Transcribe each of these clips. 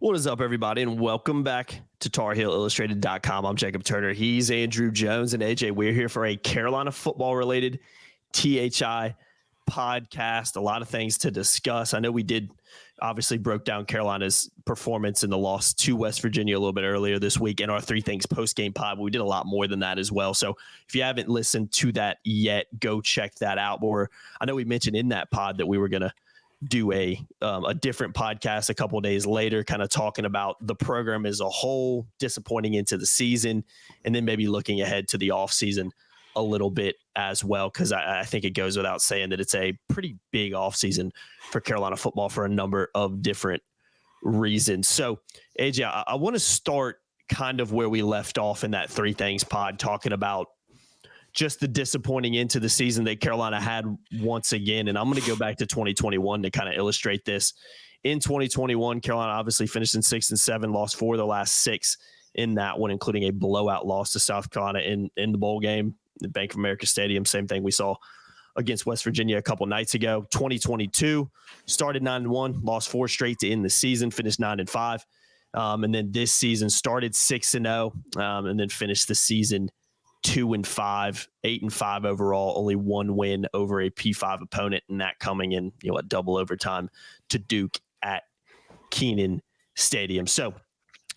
What is up, everybody, and welcome back to TarHeelIllustrated.com. I'm Jacob Turner. He's Andrew Jones, and AJ, we're here for a Carolina football-related THI podcast. A lot of things to discuss. I know we did obviously broke down Carolina's performance in the loss to West Virginia a little bit earlier this week in our Three Things post-game pod, but we did a lot more than that as well. So if you haven't listened to that yet, go check that out. But I know we mentioned in that pod that we were going to do a different podcast a couple of days later, kind of talking about the program as a whole, disappointing into the season, and then maybe looking ahead to the offseason a little bit as well, because I think it goes without saying that it's a pretty big offseason for Carolina football for a number of different reasons. So, AJ, I want to start kind of where we left off in that Three Things pod, talking about just the disappointing into the season that Carolina had once again. And I'm going to go back to 2021 to kind of illustrate this. In 2021, Carolina obviously finished in 6-7, lost 4 of the last 6 in that one, including a blowout loss to South Carolina in the bowl game, the Bank of America Stadium. Same thing we saw against West Virginia a couple nights ago. 2022 started 9-1, lost 4 straight to end the season, finished 9-5. And then this season started 6-0, and then finished the season 2-5, 8-5 overall, only 1 win over a P5 opponent, and that coming in, a double overtime to Duke at Kenan Stadium. So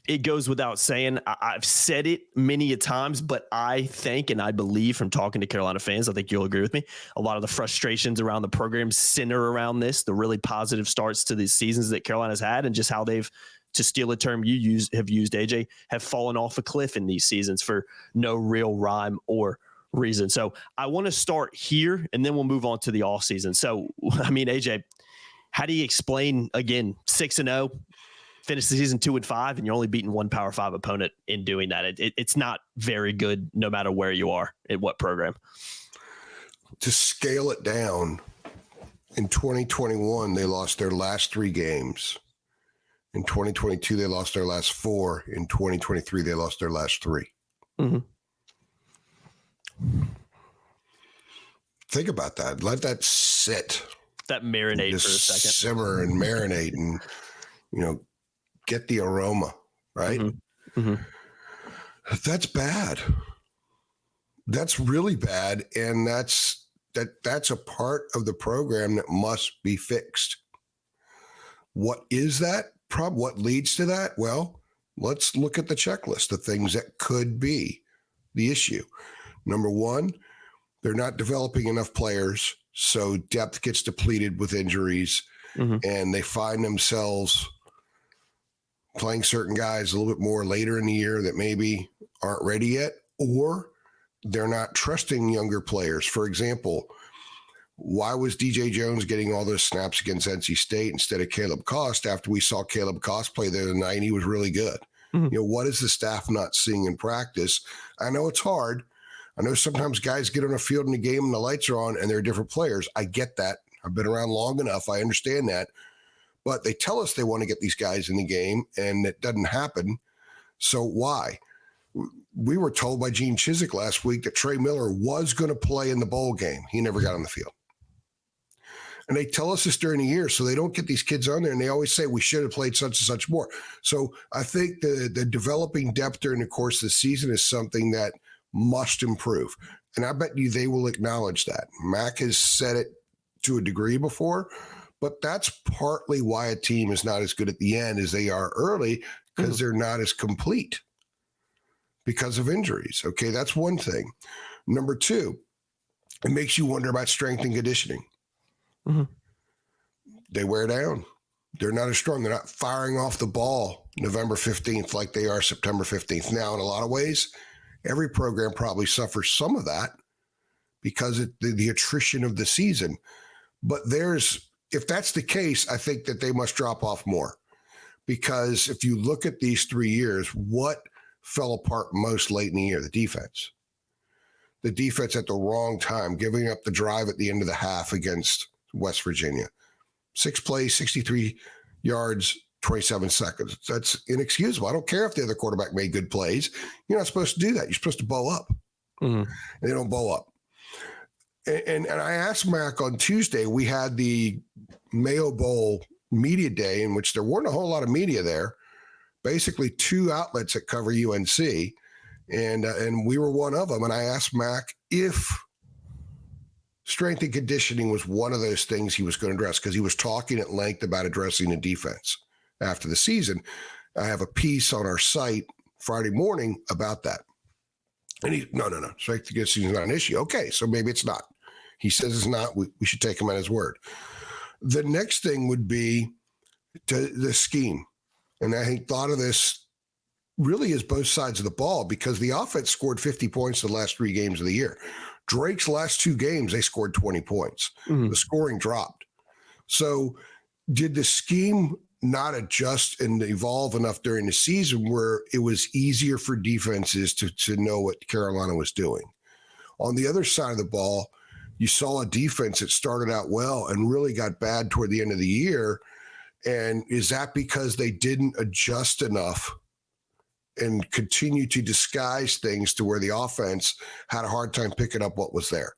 it goes without saying, I've said it many a times, but I think, and I believe from talking to Carolina fans, I think you'll agree with me, a lot of the frustrations around the program center around this, the really positive starts to these seasons that Carolina's had, and just how they've, to steal a term you have used, AJ, have fallen off a cliff in these seasons for no real rhyme or reason. So I want to start here, and then we'll move on to the offseason. So, I mean, AJ, how do you explain, again, 6-0, finish the season 2-5, and you're only beating 1 Power 5 opponent in doing that? It's not very good no matter where you are, in what program. To scale it down, in 2021, they lost their last 3 games. In 2022, they lost their last 4. In 2023, they lost their last 3. Mm-hmm. Think about that. Let that sit. That marinate for a second. Simmer and marinate and, get the aroma, right? Mm-hmm. Mm-hmm. That's bad. That's really bad. And that's a part of the program that must be fixed. What is that? What leads to that? Well, let's look at the checklist, the things that could be the issue. Number 1, they're not developing enough players, so depth gets depleted with injuries, and they find themselves playing certain guys a little bit more later in the year that maybe aren't ready yet, or they're not trusting younger players. For example, why was DJ Jones getting all those snaps against NC State instead of Caleb Cost after we saw Caleb Cost play there tonight and he was really good? Mm-hmm. What is the staff not seeing in practice? I know it's hard. I know sometimes guys get on a field in the game and the lights are on and they're different players. I get that. I've been around long enough. I understand that. But they tell us they want to get these guys in the game and it doesn't happen. So why? We were told by Gene Chizik last week that Trey Miller was going to play in the bowl game. He never got on the field. And they tell us this during the year, so they don't get these kids on there. And they always say we should have played such and such more. So I think the developing depth during the course of the season is something that must improve. And I bet you they will acknowledge that. Mack has said it to a degree before, but that's partly why a team is not as good at the end as they are early, because they're not as complete because of injuries. Okay, that's one thing. Number 2, it makes you wonder about strength and conditioning. Mm-hmm. They wear down. They're not as strong. They're not firing off the ball November 15th like they are September 15th. Now, in a lot of ways, every program probably suffers some of that because of the attrition of the season. But if that's the case, I think that they must drop off more. Because if you look at these 3 years, what fell apart most late in the year? The defense. The defense at the wrong time, giving up the drive at the end of the half against West Virginia. 6 plays, 63 yards, 27 seconds. That's inexcusable. I don't care if the other quarterback made good plays. You're not supposed to do that. You're supposed to bow up. Mm-hmm. And they don't bow up. And I asked Mack on Tuesday, we had the Mayo Bowl media day in which there weren't a whole lot of media there. basically 2 outlets that cover UNC, and we were one of them. And I asked Mack if strength and conditioning was one of those things he was going to address, because he was talking at length about addressing the defense after the season. I have a piece on our site Friday morning about that. And no. Strength and conditioning is not an issue. Okay, so maybe it's not. He says it's not. We should take him at his word. The next thing would be the scheme. And I think thought of this really as both sides of the ball, because the offense scored 50 points the last 3 games of the year. Drake's last 2 games, they scored 20 points. Mm-hmm. The scoring dropped. So did the scheme not adjust and evolve enough during the season where it was easier for defenses to know what Carolina was doing? On the other side of the ball, you saw a defense that started out well and really got bad toward the end of the year. And is that because they didn't adjust enough and continue to disguise things to where the offense had a hard time picking up what was there?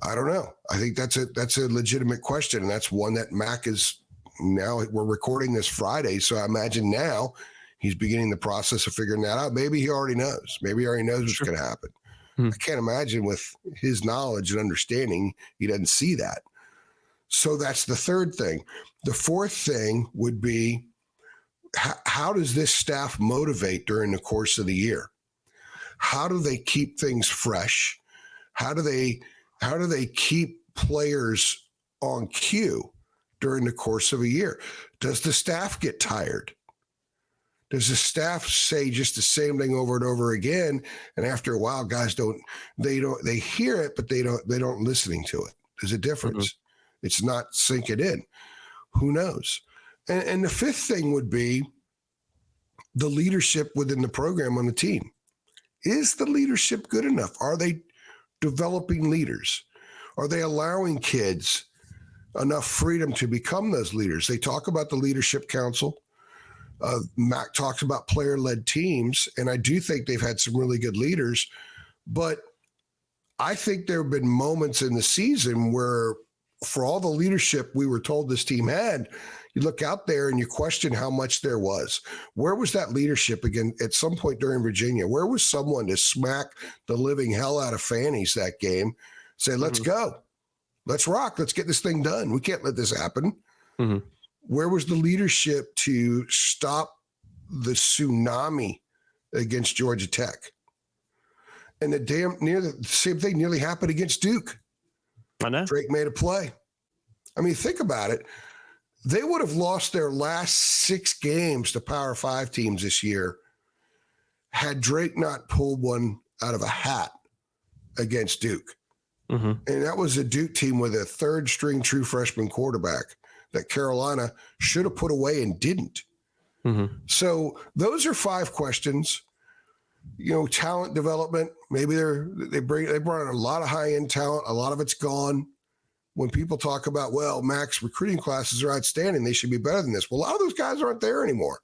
I don't know. I think that's a legitimate question. And that's one that Mack is now. We're recording this Friday. So I imagine now he's beginning the process of figuring that out. Maybe he already knows. Maybe he already knows what's going to happen. I can't imagine with his knowledge and understanding, he doesn't see that. So that's the third thing. The fourth thing would be, how does this staff motivate during the course of the year? How do they keep things fresh? How do they keep players on cue during the course of a year? Does the staff get tired? Does the staff say just the same thing over and over again? And after a while, guys they hear it, but they don't listening to it. There's a difference. Mm-hmm. It's not sinking in. Who knows? And the fifth thing would be the leadership within the program on the team. Is the leadership good enough? Are they developing leaders? Are they allowing kids enough freedom to become those leaders? They talk about the leadership council. Mack talks about player-led teams, and I do think they've had some really good leaders. But I think there have been moments in the season where, for all the leadership we were told this team had, you look out there and you question how much there was. Where was that leadership again at some point during Virginia? Where was someone to smack the living hell out of Fannies that game? Say, let's go. Let's rock. Let's get this thing done. We can't let this happen. Mm-hmm. Where was the leadership to stop the tsunami against Georgia Tech? And the same thing nearly happened against Duke. I know. Drake made a play. I mean, think about it. They would have lost their last 6 games to Power 5 teams this year had Drake not pulled one out of a hat against Duke. Mm-hmm. And that was a Duke team with a 3rd-string true freshman quarterback that Carolina should have put away and didn't. Mm-hmm. So those are 5 questions. You know, talent development. Maybe they brought in a lot of high-end talent. A lot of it's gone. When people talk about, well, Mack's recruiting classes are outstanding, they should be better than this. Well, a lot of those guys aren't there anymore.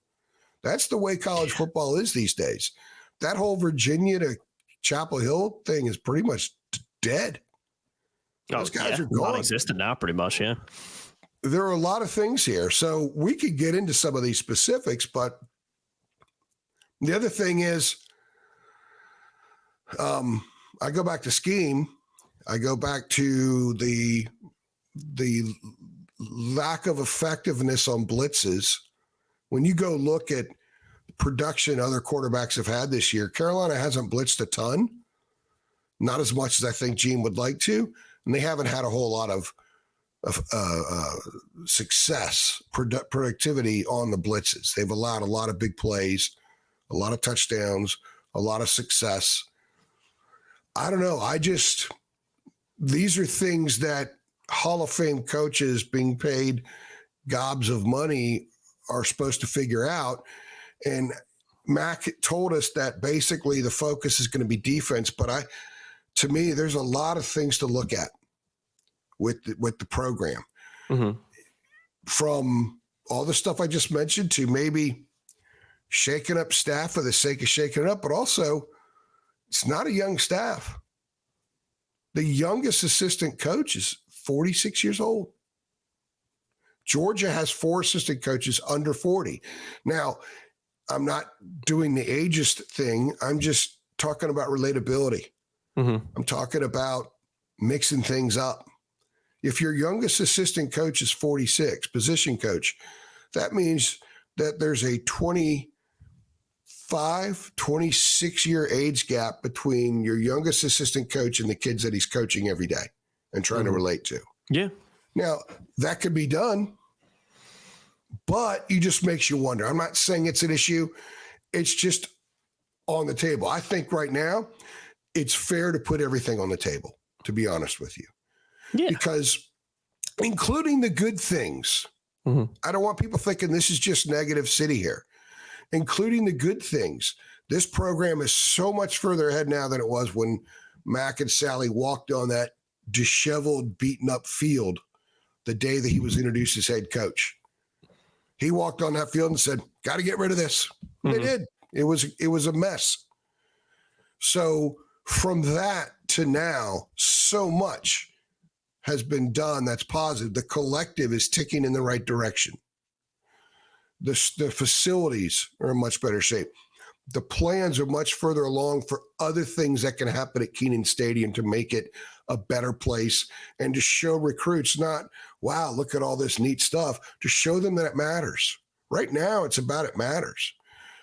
That's the way college football is these days. That whole Virginia to Chapel Hill thing is pretty much dead. Those guys are gone. Non-existent now, pretty much, yeah. There are a lot of things here. So we could get into some of these specifics, but the other thing is, I go back to scheme. I go back to the lack of effectiveness on blitzes. When you go look at production other quarterbacks have had this year, Carolina hasn't blitzed a ton, not as much as I think Gene would like to, and they haven't had a whole lot of success, productivity on the blitzes. They've allowed a lot of big plays, a lot of touchdowns, a lot of success. I don't know. These are things that Hall of Fame coaches being paid gobs of money are supposed to figure out. And Mack told us that basically the focus is going to be defense. But to me, there's a lot of things to look at with the program. Mm-hmm. From all the stuff I just mentioned to maybe shaking up staff for the sake of shaking it up, but also it's not a young staff. The youngest assistant coach is 46 years old. Georgia has 4 assistant coaches under 40. Now, I'm not doing the ageist thing. I'm just talking about relatability. I'm talking about mixing things up. If your youngest assistant coach is 46, position coach, that means that there's a 26-year age gap between your youngest assistant coach and the kids that he's coaching every day and trying to relate to. Yeah. Now, that could be done, but it just makes you wonder. I'm not saying it's an issue. It's just on the table. I think right now it's fair to put everything on the table, to be honest with you. Yeah. Because including the good things, I don't want people thinking this is just negative city here. Including the good things, this program is so much further ahead now than it was when Mack and Sally walked on that disheveled, beaten up field the day that he was introduced as head coach. He walked on that field and said, got to get rid of this. They did. It was a mess. So from that to now, so much has been done that's positive. The collective is ticking in the right direction. The facilities are in much better shape. The plans are much further along for other things that can happen at Kenan Stadium to make it a better place and to show recruits not, wow, look at all this neat stuff, to show them that it matters. Right now, it's about it matters.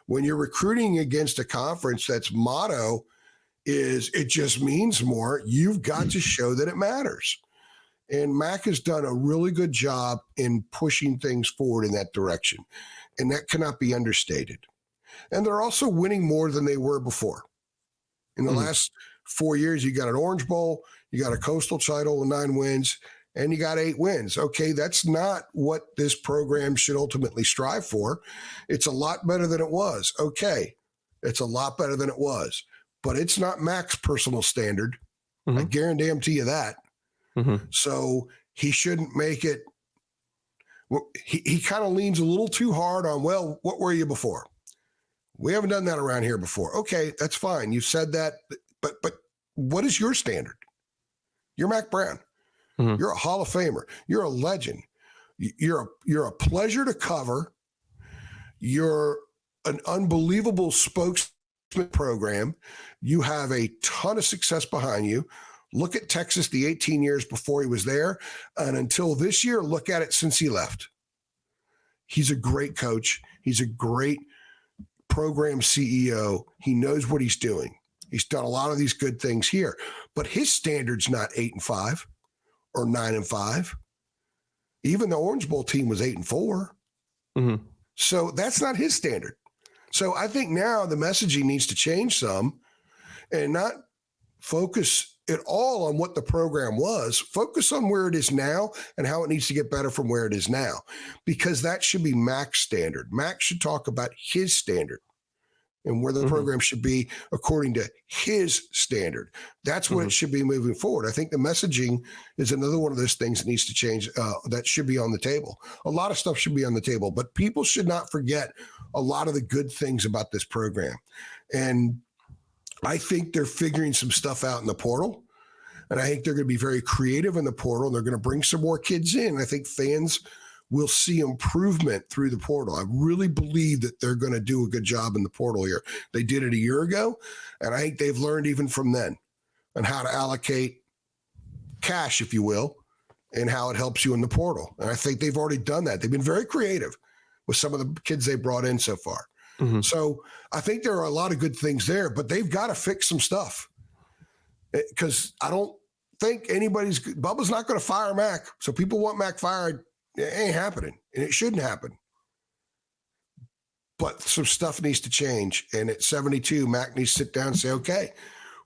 When you're recruiting against a conference that's motto is it just means more, you've got to show that it matters. And Mack has done a really good job in pushing things forward in that direction. And that cannot be understated. And they're also winning more than they were before. In the last 4 years, you got an Orange Bowl, you got a Coastal title with 9 wins, and you got 8 wins. Okay, that's not what this program should ultimately strive for. It's a lot better than it was. Okay, it's a lot better than it was. But it's not Mack's personal standard. I guarantee you that. So he shouldn't make it. He kind of leans a little too hard on, well, what were you before? We haven't done that around here before. Okay, that's fine. You said that, but what is your standard? You're Mack Brown. You're a Hall of Famer. You're a legend. You're a pleasure to cover. You're an unbelievable spokesman program. You have a ton of success behind you. Look at Texas the 18 years before he was there. And until this year, look at it since he left. He's a great coach. He's a great program CEO. He knows what he's doing. He's done a lot of these good things here. But his standard's not 8-5 or 9-5. Even the Orange Bowl team was 8-4. So that's not his standard. So I think now the messaging needs to change some and not focus it all on what the program was. Focus on where it is now and how it needs to get better from where it is now, because that should be Mack's standard. Mack should talk about his standard and where the program should be according to his standard. That's what it should be moving forward. I think the messaging is another one of those things that needs to change, that should be on the table. A lot of stuff should be on the table, but people should not forget a lot of the good things about this program. And I think they're figuring some stuff out in the portal, and I think they're going to be very creative in the portal, and they're going to bring some more kids in. I think fans will see improvement through the portal. I really believe that they're going to do a good job in the portal here. They did it a year ago, and I think they've learned even from then on how to allocate cash, if you will, and how it helps you in the portal. And I think they've already done that. They've been very creative with some of the kids they brought in so far. So I think there are a lot of good things there, but they've got to fix some stuff, because I don't think Bubba's not going to fire Mack. So people want Mack fired. It ain't happening, and it shouldn't happen. But some stuff needs to change. And at 72, Mack needs to sit down and say, okay,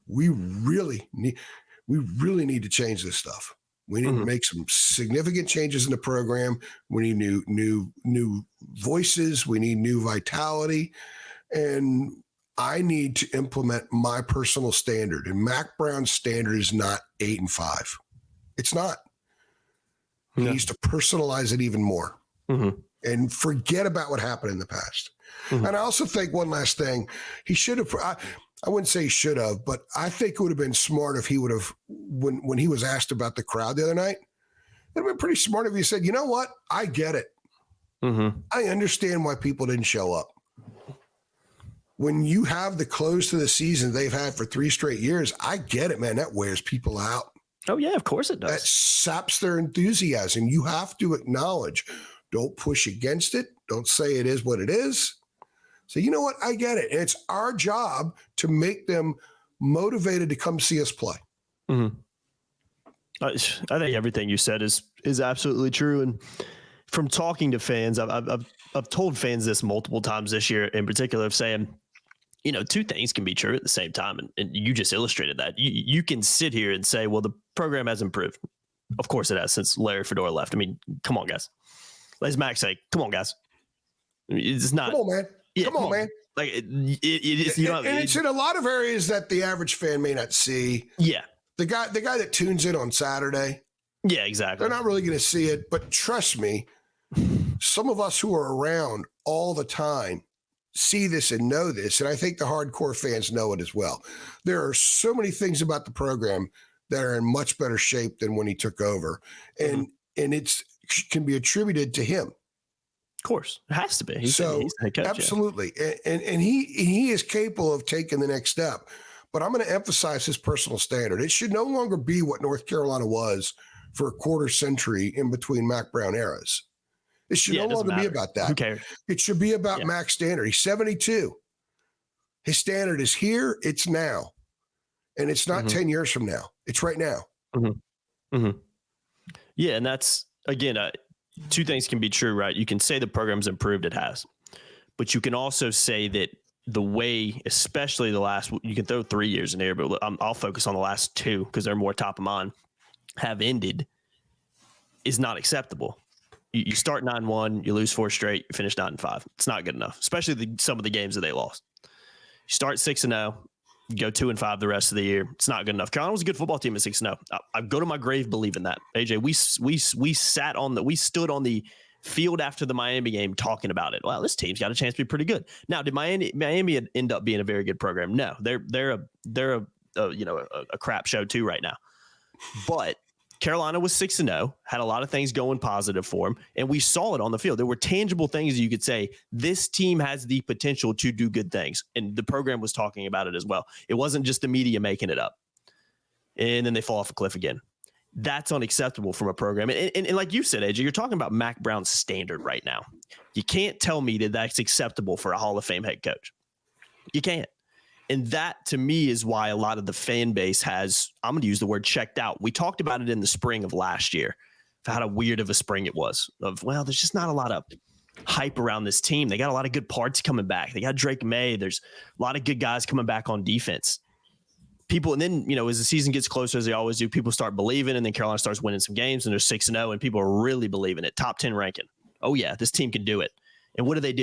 we really need to change this stuff. We need to make some significant changes in the program. We need new voices. We need new vitality. And I need to implement my personal standard. And Mack Brown's standard is not 8-5. It's not. He needs to personalize it even more and forget about what happened in the past. And I also think one last thing, he should have, I wouldn't say he should have, but I think it would have been smart if he would have, when he was asked about the crowd the other night, it would have been pretty smart if he said, you know what? I get it. I understand why people didn't show up. when you have the close to the season they've had for 3 straight years, I get it, man. That wears people out. Oh, yeah, of course it does. That saps their enthusiasm. You have to acknowledge. Don't push against it. Don't say it is what it is. So, you know what? I get it. And it's our job to make them motivated to come see us play. Mm-hmm. I think everything you said is absolutely true. And from talking to fans, I've told fans this multiple times this year in particular, of saying, you know, 2 things can be true at the same time. And you just illustrated that. You can sit here and say, well, the program has improved. Of course it has, since Larry Fedora left. I mean, come on, guys. As Max say, come on, guys. It's not. Come on, man. Yeah, come on, man. Like it is. You know, and it's in a lot of areas that the average fan may not see. Yeah. The guy that tunes in on Saturday. Yeah, exactly. They're not really going to see it. But trust me, some of us who are around all the time see this and know this. And I think the hardcore fans know it as well. There are so many things about the program that are in much better shape than when he took over. And it's can be attributed to him. Of course. It has to be. He's the head coach, absolutely. Yeah. And he is capable of taking the next step. But I'm going to emphasize his personal standard. It should no longer be what North Carolina was for a quarter century in between Mack Brown eras. It should no longer be about that. Who cares? It should be about Mack's standard. He's 72. His standard is here. It's now. And it's not 10 years from now. It's right now. Yeah, and that's, again, 2 things can be true, right? You can say the program's improved. It has. But you can also say that the way, especially the last, you can throw 3 years in there, but I'll focus on the last 2 because they're more top of mind, have ended, is not acceptable. You start 9-1, you lose 4 straight, you finish 9-5. It's not good enough, especially some of the games that they lost. You start 6-0, you go 2-5 the rest of the year. It's not good enough. Carolina was a good football team at 6-0. I go to my grave believing that. AJ, we stood on the field after the Miami game talking about it. Well, this team's got a chance to be pretty good. Now, did Miami end up being a very good program? No, they're a crap show too right now. But Carolina was 6-0, had a lot of things going positive for them, and we saw it on the field. There were tangible things you could say, this team has the potential to do good things, and the program was talking about it as well. It wasn't just the media making it up. And then they fall off a cliff again. That's unacceptable from a program. And like you said, AJ, you're talking about Mack Brown's standard right now. You can't tell me that that's acceptable for a Hall of Fame head coach. You can't. And that, to me, is why a lot of the fan base has, I'm going to use the word checked out. We talked about it in the spring of last year, how weird of a spring it was. Well, there's just not a lot of hype around this team. They got a lot of good parts coming back. They got Drake May. There's a lot of good guys coming back on defense. People, and then, as the season gets closer, as they always do, people start believing, and then Carolina starts winning some games, and they're 6-0, and people are really believing it. Top 10 ranking. Oh, yeah, this team can do it. And what do? They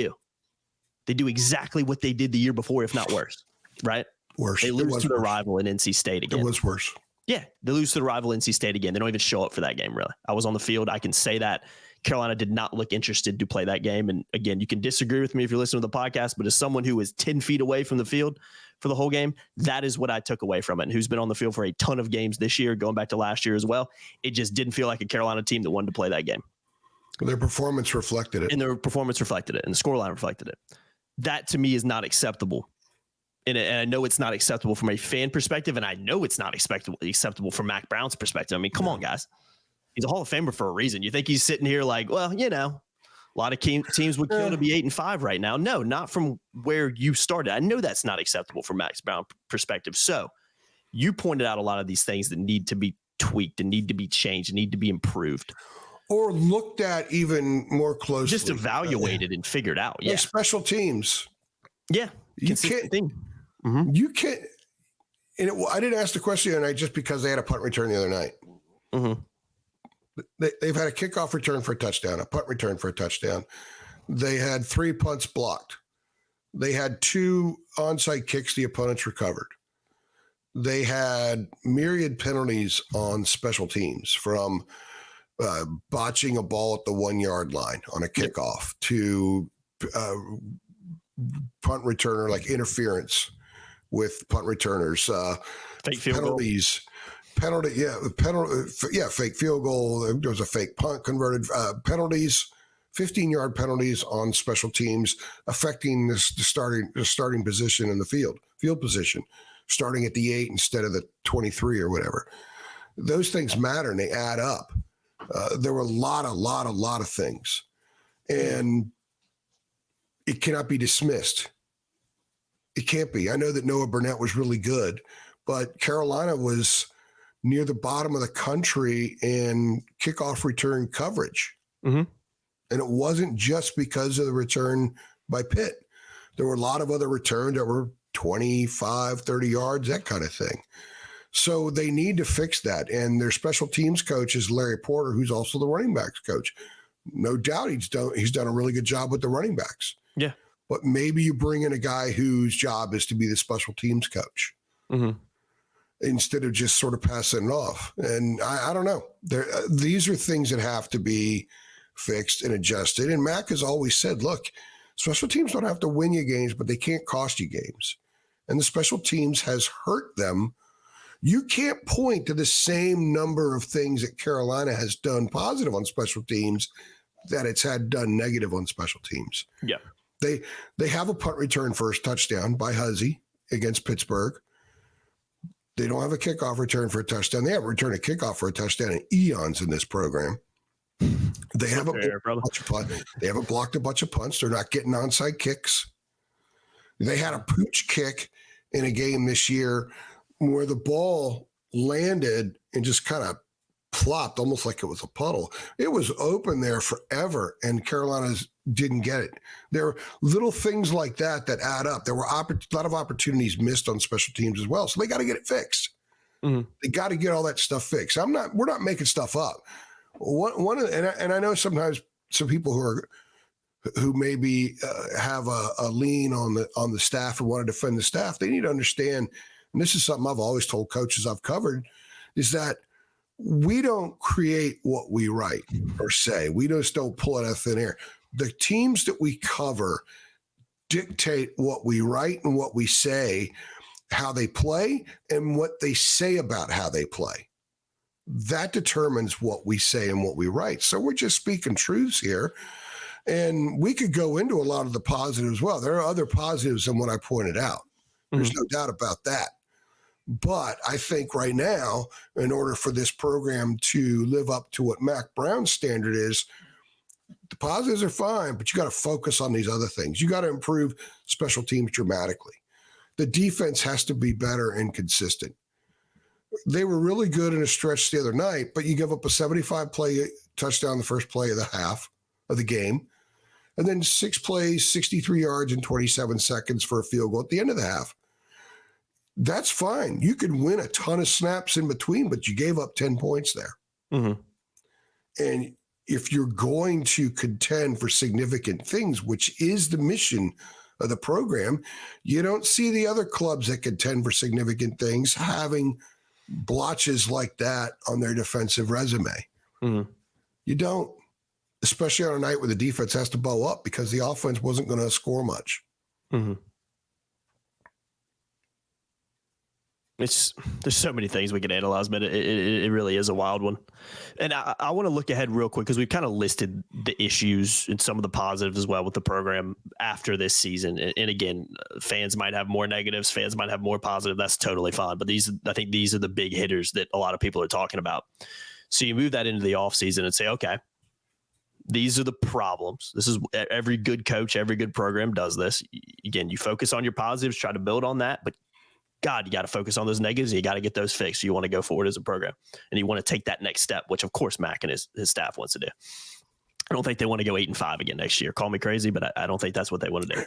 do exactly what they did the year before, if not worse. Right? Worse. They lose to the rival in NC State again. It was worse. Yeah, they lose to the rival NC State again. They don't even show up for that game, really. I was on the field. I can say that. Carolina did not look interested to play that game. And again, you can disagree with me if you're listening to the podcast, but as someone who was 10 feet away from the field for the whole game, that is what I took away from it. And who's been on the field for a ton of games this year, going back to last year as well. It just didn't feel like a Carolina team that wanted to play that game. Their performance reflected it. And their performance reflected it. And the scoreline reflected it. That, to me, is not acceptable. And I know it's not acceptable from a fan perspective, and I know it's not acceptable from Mack Brown's perspective. I mean, come on, guys. He's a Hall of Famer for a reason. You think he's sitting here like, well, a lot of teams would kill to be 8-5 right now. No, not from where you started. I know that's not acceptable from Mack Brown's perspective. So you pointed out a lot of these things that need to be tweaked and need to be changed and need to be improved. Or looked at even more closely. Just evaluated and figured out. Yeah. Like special teams. Yeah. You can't. Mm-hmm. You can't. And I didn't ask the question tonight just because they had a punt return the other night. Mm-hmm. They've had a kickoff return for a touchdown, a punt return for a touchdown. They had 3 punts blocked. They had 2 onside kicks the opponents recovered. They had myriad penalties on special teams, from botching a ball at the 1-yard line on a kickoff to punt returner, like interference with punt returners, fake field penalties, fake field goal. There was a fake punt converted, penalties, 15-yard penalties on special teams affecting the starting position in the field position, starting at the 8 instead of the 23 or whatever. Those things matter and they add up. There were a lot of things, and it cannot be dismissed. It can't be. I know that Noah Burnett was really good, but Carolina was near the bottom of the country in kickoff return coverage. Mm-hmm. And it wasn't just because of the return by Pitt. There were a lot of other returns that were 25, 30 yards, that kind of thing. So they need to fix that. And their special teams coach is Larry Porter, who's also the running backs coach. No doubt he's done a really good job with the running backs. Yeah. But maybe you bring in a guy whose job is to be the special teams coach instead of just sort of passing it off. And I don't know. These are things that have to be fixed and adjusted. And Mack has always said, look, special teams don't have to win you games, but they can't cost you games. And the special teams has hurt them. You can't point to the same number of things that Carolina has done positive on special teams that it's had done negative on special teams. Yeah. They have a punt return first touchdown by Huzzy against Pittsburgh. They don't have a kickoff return for a touchdown. They haven't returned a kickoff for a touchdown in eons in this program. They haven't blocked a bunch of punts. They're not getting onside kicks. They had a pooch kick in a game this year where the ball landed and just kind of plopped almost like it was a puddle. It was open there forever, and Carolina's didn't get it. There are little things like that add up. There were a lot of opportunities missed on special teams as well. So they got to get it fixed. Mm-hmm. They got to get all that stuff fixed. We're not making stuff up. And I know sometimes some people who maybe have a lean on the staff or want to defend the staff, they need to understand, and this is something I've always told coaches I've covered, is that we don't create what we write or say. We just don't pull it out of thin air. The teams that we cover dictate what we write and what we say, how they play, and what they say about how they play. That determines what we say and what we write. So we're just speaking truths here. And we could go into a lot of the positives as well. There are other positives than what I pointed out. There's no doubt about that. But I think right now, in order for this program to live up to what Mack Brown's standard is, the positives are fine, but you got to focus on these other things. You got to improve special teams dramatically. The defense has to be better and consistent. They were really good in a stretch the other night, but you give up a 75-play touchdown the first play of the half of the game, and then 6 plays, 63 yards in 27 seconds for a field goal at the end of the half. That's fine. You could win a ton of snaps in between, but you gave up 10 points there. Mm-hmm. And if you're going to contend for significant things, which is the mission of the program, you don't see the other clubs that contend for significant things having blotches like that on their defensive resume. Mm-hmm. You don't, especially on a night where the defense has to bow up because the offense wasn't going to score much. Mm-hmm. There's so many things we could analyze, but it really is a wild one. And I want to look ahead real quick because we've kind of listed the issues and some of the positives as well with the program after this season. And again, fans might have more negatives, fans might have more positive. That's totally fine. But I think these are the big hitters that a lot of people are talking about. So you move that into the offseason and say, okay, these are the problems. This is every good coach, every good program does this. Again, you focus on your positives, try to build on that, but God, you got to focus on those negatives. And you got to get those fixed. So you want to go forward as a program, and you want to take that next step, which of course Mack and his staff wants to do. I don't think they want to go 8-5 again next year. Call me crazy, but I don't think that's what they want to do.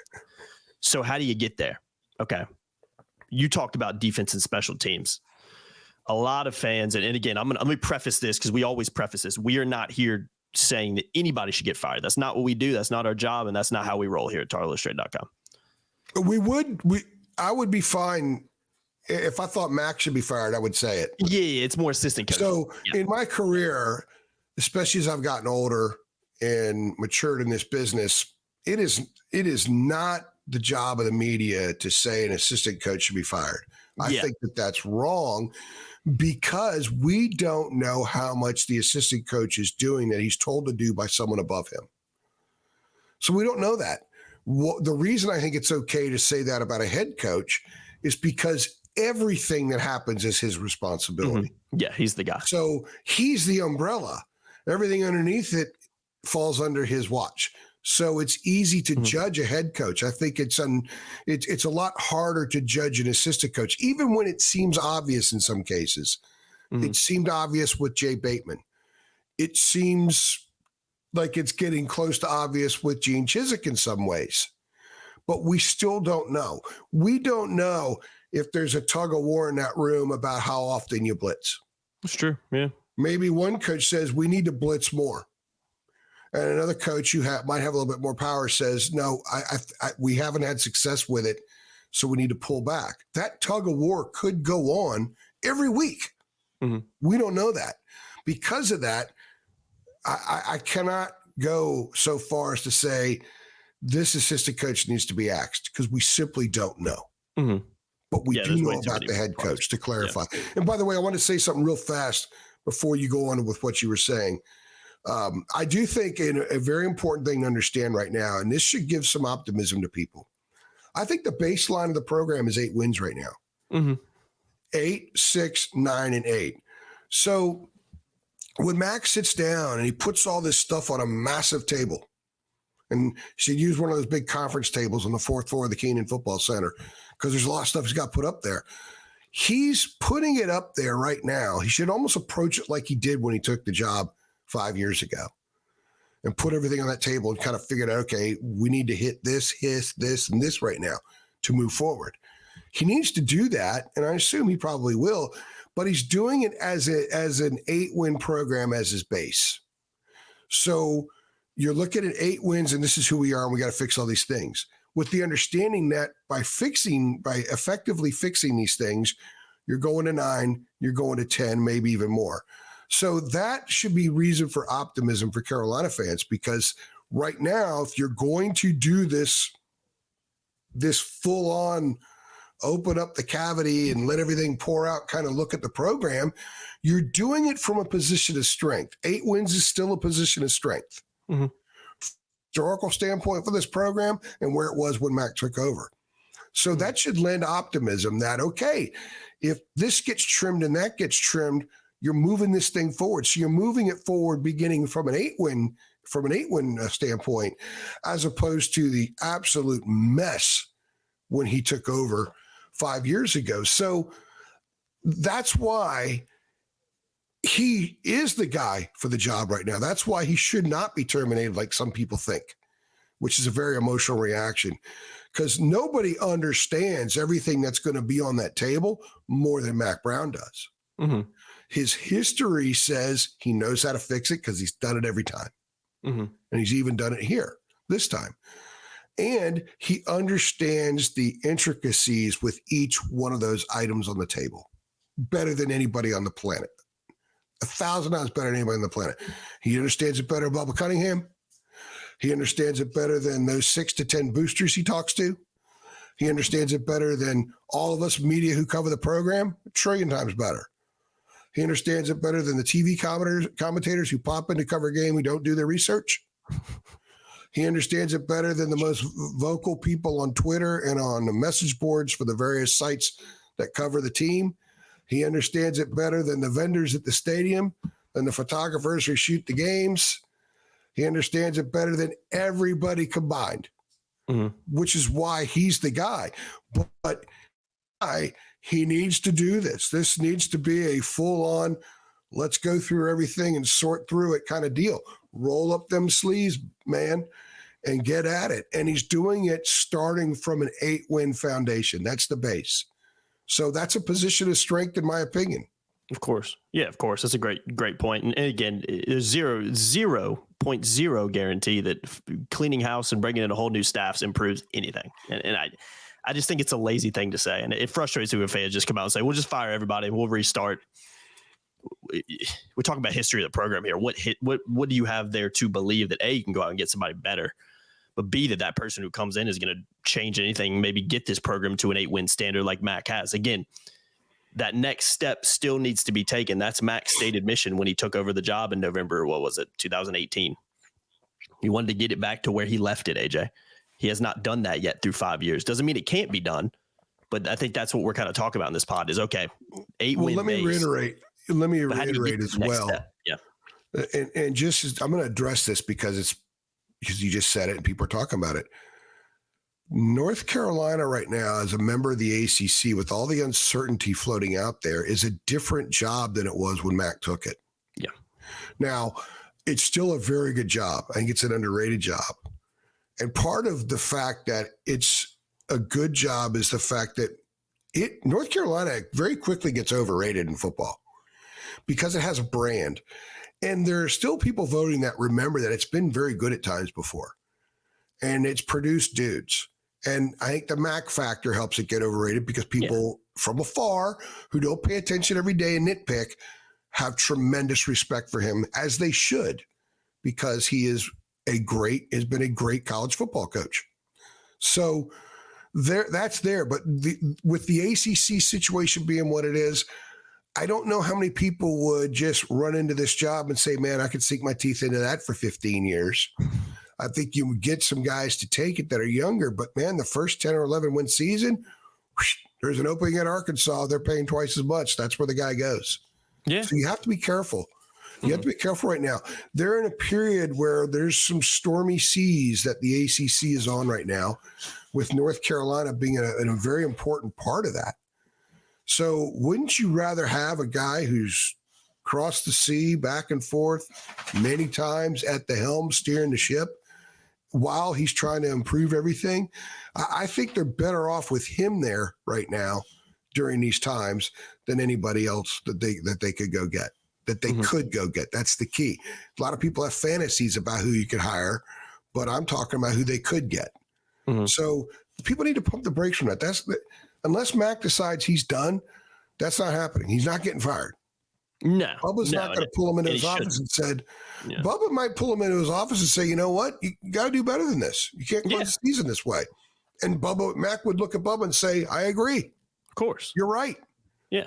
So how do you get there? Okay. You talked about defense and special teams. A lot of fans, and again, let me preface this because we always preface this. We are not here saying that anybody should get fired. That's not what we do. That's not our job. And that's not how we roll here at TarIllustrated.com. I would be fine. If I thought Mack should be fired, I would say it. Yeah, it's more assistant coach. So in my career, especially as I've gotten older and matured in this business, it is not the job of the media to say an assistant coach should be fired. I think that that's wrong because we don't know how much the assistant coach is doing that he's told to do by someone above him. So we don't know that. The reason I think it's okay to say that about a head coach is because everything that happens is his responsibility. Mm-hmm. Yeah, he's the guy. So he's the umbrella. Everything underneath it falls under his watch. So it's easy to judge a head coach. I think it's a lot harder to judge an assistant coach, even when it seems obvious in some cases. It seemed obvious with Jay Bateman. It seems like it's getting close to obvious with Gene Chizik in some ways. But we still don't know. We don't know if there's a tug of war in that room about how often you blitz. That's true, yeah. Maybe one coach says, we need to blitz more. And another coach might have a little bit more power says, no, we haven't had success with it, so we need to pull back. That tug of war could go on every week. We don't know that. Because of that, I cannot go so far as to say this assistant coach needs to be axed because we simply don't know. But we do know about the head coach, to clarify. Yeah. And by the way, I want to say something real fast before you go on with what you were saying. I do think a very important thing to understand right now, and this should give some optimism to people. I think the baseline of the program is 8 wins right now. 8, 6, 9, and 8. So when Mack sits down and he puts all this stuff on a massive table, and should use one of those big conference tables on the 4th floor of the Keenan Football Center, because there's a lot of stuff he's got put up there. He's putting it up there right now. He should almost approach it like he did when he took the job 5 years ago and put everything on that table and kind of figured out, okay, we need to hit this, and this right now to move forward. He needs to do that, and I assume he probably will, but he's doing it as an 8-win program as his base. So you're looking at 8 wins, and this is who we are, and we got to fix all these things. With the understanding that by effectively fixing these things, you're going to 9, you're going to 10, maybe even more. So that should be reason for optimism for Carolina fans, because right now, if you're going to do this full on open up the cavity and let everything pour out, kind of look at the program, you're doing it from a position of strength. 8 wins is still a position of strength. Historical standpoint for this program and where it was when Mack took over. So that should lend optimism that, okay, if this gets trimmed and that gets trimmed, you're moving this thing forward. So you're moving it forward beginning from an 8-win standpoint, as opposed to the absolute mess when he took over 5 years ago. So that's why he is the guy for the job right now. That's why he should not be terminated like some people think, which is a very emotional reaction, because nobody understands everything that's going to be on that table more than Mack Brown does. His history says he knows how to fix it because he's done it every time. And he's even done it here this time. And he understands the intricacies with each one of those items on the table better than anybody on the planet. 1,000 times better than anybody on the planet. He understands it better than Bubba Cunningham. He understands it better than those 6 to 10 boosters he talks to. He understands it better than all of us media who cover the program, 1 trillion times better. He understands it better than the TV commentators who pop in to cover a game who don't do their research. He understands it better than the most vocal people on Twitter and on the message boards for the various sites that cover the team. He understands it better than the vendors at the stadium, than the photographers who shoot the games. He understands it better than everybody combined, which is why he's the guy. But he needs to do this. This needs to be a full-on, let's go through everything and sort through it kind of deal. Roll up them sleeves, man, and get at it. And he's doing it starting from an 8-win foundation. That's the base. So that's a position of strength, in my opinion. Of course. Yeah, of course. That's a great point. And again, there's 0.0 guarantee that cleaning house and bringing in a whole new staff improves anything. And I just think it's a lazy thing to say. And it frustrates me when fans just come out and say, we'll just fire everybody and we'll restart. We're talking about history of the program here. What do you have there to believe that A, you can go out and get somebody better, but B, that person who comes in is going to change anything, maybe get this program to an 8-win standard like Mack has. Again, that next step still needs to be taken. That's Mack's stated mission when he took over the job in November, 2018. He wanted to get it back to where he left it, AJ. He has not done that yet through 5 years. Doesn't mean it can't be done, but I think that's what we're kind of talking about in this pod is, okay, 8-win let me base. reiterate as well. Step? Yeah. And just, I'm going to address this because you just said it and people are talking about it. North Carolina right now, as a member of the ACC, with all the uncertainty floating out there, is a different job than it was when Mack took it. Yeah. Now, it's still a very good job. I think it's an underrated job. And part of the fact that it's a good job is the fact that North Carolina very quickly gets overrated in football because it has a brand. And there are still people voting that remember that it's been very good at times before. And it's produced dudes. And I think the Mack factor helps it get overrated because people from afar who don't pay attention every day and nitpick have tremendous respect for him, as they should, because he has been a great college football coach. So that's there. But with the ACC situation being what it is, I don't know how many people would just run into this job and say, man, I could sink my teeth into that for 15 years. I think you would get some guys to take it that are younger, but man, the first 10 or 11 win season, there's an opening at Arkansas. They're paying twice as much. That's where the guy goes. Yeah. So you have to be careful. You have to be careful right now. They're in a period where there's some stormy seas that the ACC is on right now, with North Carolina being a very important part of that. So wouldn't you rather have a guy who's crossed the sea back and forth many times at the helm steering the ship while he's trying to improve everything? I think they're better off with him there right now during these times than anybody else that they could go get. Could go get. That's the key. A lot of people have fantasies about who you could hire, but I'm talking about who they could get. So people need to pump the brakes from that. Unless Mack decides he's done, that's not happening. He's not getting fired. No. Bubba's not going to pull him into his office and said, Bubba might pull him into his office and say, you know what? You got to do better than this. You can't close the season this way. And Mack would look at Bubba and say, I agree. Of course. You're right. Yeah.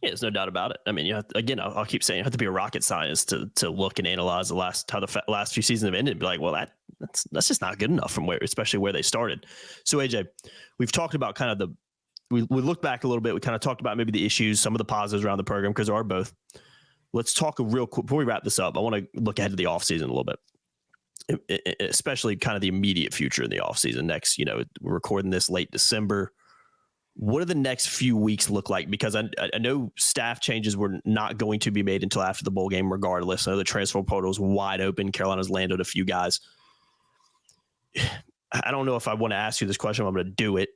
Yeah, there's no doubt about it. I mean, I'll keep saying you have to be a rocket scientist to look and analyze how the last few seasons have ended and be like, well, that's just not good enough especially where they started. So AJ, we've talked about kind of we looked back a little bit. We kind of talked about maybe the issues, some of the positives around the program, because there are both. Let's talk real quick before we wrap this up. I want to look ahead to the offseason a little bit, especially kind of the immediate future in the offseason. Next, we're recording this late December. What do the next few weeks look like? Because I know staff changes were not going to be made until after the bowl game regardless. I know the transfer portal is wide open. Carolina's landed a few guys. I don't know if I want to ask you this question. I'm going to do it.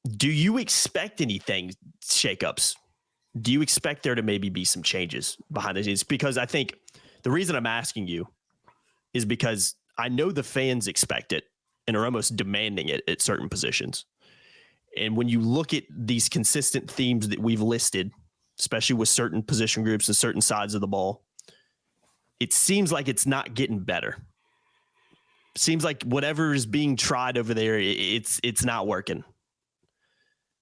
Do you expect anything shakeups? Do you expect there to maybe be some changes behind the scenes? Because I think the reason I'm asking you is because I know the fans expect it and are almost demanding it at certain positions. And when you look at these consistent themes that we've listed, especially with certain position groups and certain sides of the ball, it seems like it's not getting better. It seems like whatever is being tried over there, it's not working.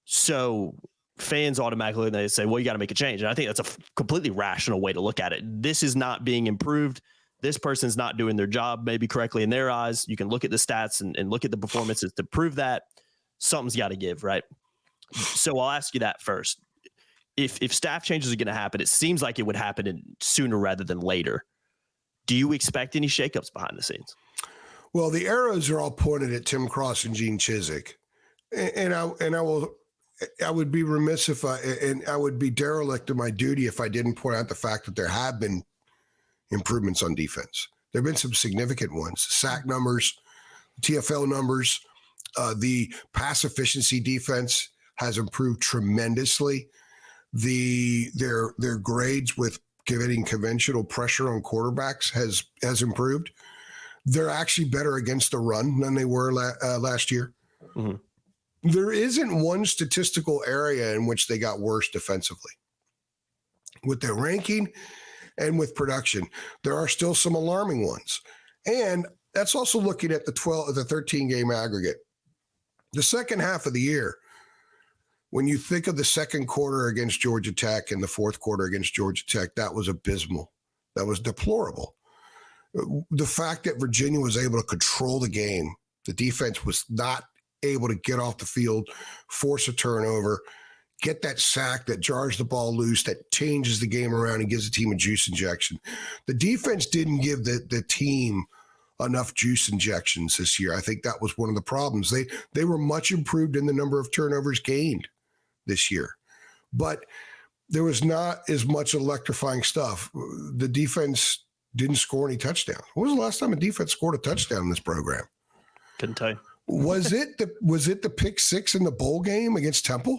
So fans automatically, they say, well, you got to make a change. And I think that's a completely rational way to look at it. This is not being improved. This person's not doing their job maybe correctly in their eyes. You can look at the stats and look at the performances to prove that. Something's got to give, right? So I'll ask you that first. If staff changes are going to happen, it seems like it would happen sooner rather than later. Do you expect any shakeups behind the scenes? Well, the arrows are all pointed at Tim Cross and Gene Chizik, and I would be remiss I would be derelict of my duty if I didn't point out the fact that there have been improvements on defense. There have been some significant ones. Sack numbers, TFL numbers. The pass efficiency defense has improved tremendously. Their grades with getting conventional pressure on quarterbacks has improved. They're actually better against the run than they were last year. Mm-hmm. There isn't one statistical area in which they got worse defensively. With their ranking and with production, there are still some alarming ones. And that's also looking at the 13 game aggregate. The second half of the year, when you think of the second quarter against Georgia Tech and the fourth quarter against Georgia Tech, that was abysmal. That was deplorable. The fact that Virginia was able to control the game, the defense was not able to get off the field, force a turnover, get that sack that jars the ball loose, that changes the game around and gives the team a juice injection. The defense didn't give the team enough juice injections this year. I think that was one of the problems. They were much improved in the number of turnovers gained this year, but there was not as much electrifying stuff. The defense didn't score any touchdowns. When was the last time a defense scored a touchdown in this program? Couldn't tell you. Was it the pick six in the bowl game against Temple?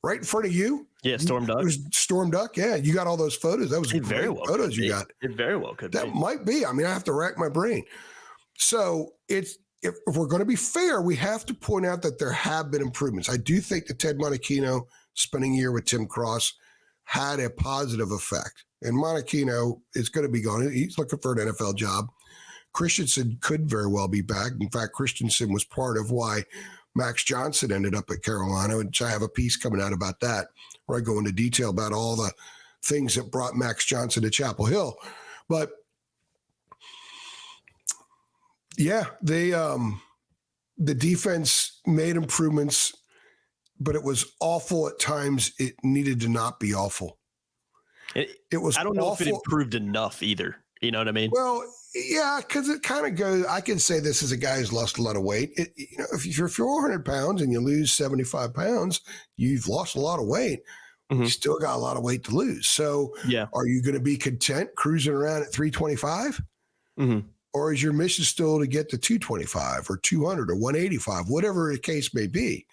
Right in front of you? Yeah, Storm Duck. It was Storm Duck. Yeah, you got all those photos. That was very well photos you got. It very well could be. That might be. I mean, I have to rack my brain. So if we're going to be fair, we have to point out that there have been improvements. I do think that Ted Monachino spending a year with Tim Cross had a positive effect. And Monachino is going to be gone. He's looking for an NFL job. Christensen could very well be back. In fact, Christensen was part of why Max Johnson ended up at Carolina, and I have a piece coming out about that where I go into detail about all the things that brought Max Johnson to Chapel Hill. But yeah, the defense made improvements, but it was awful at times. It needed to not be awful. It was. I don't know awful. if it improved enough either. You know what I mean? Well, yeah, because it kind of goes. I can say this as a guy who's lost a lot of weight. If you're 400 pounds and you lose 75 pounds, you've lost a lot of weight. Mm-hmm. You still got a lot of weight to lose. So, yeah, are you going to be content cruising around at 325? Mm-hmm. Or is your mission still to get to 225 or 200 or 185, whatever the case may be?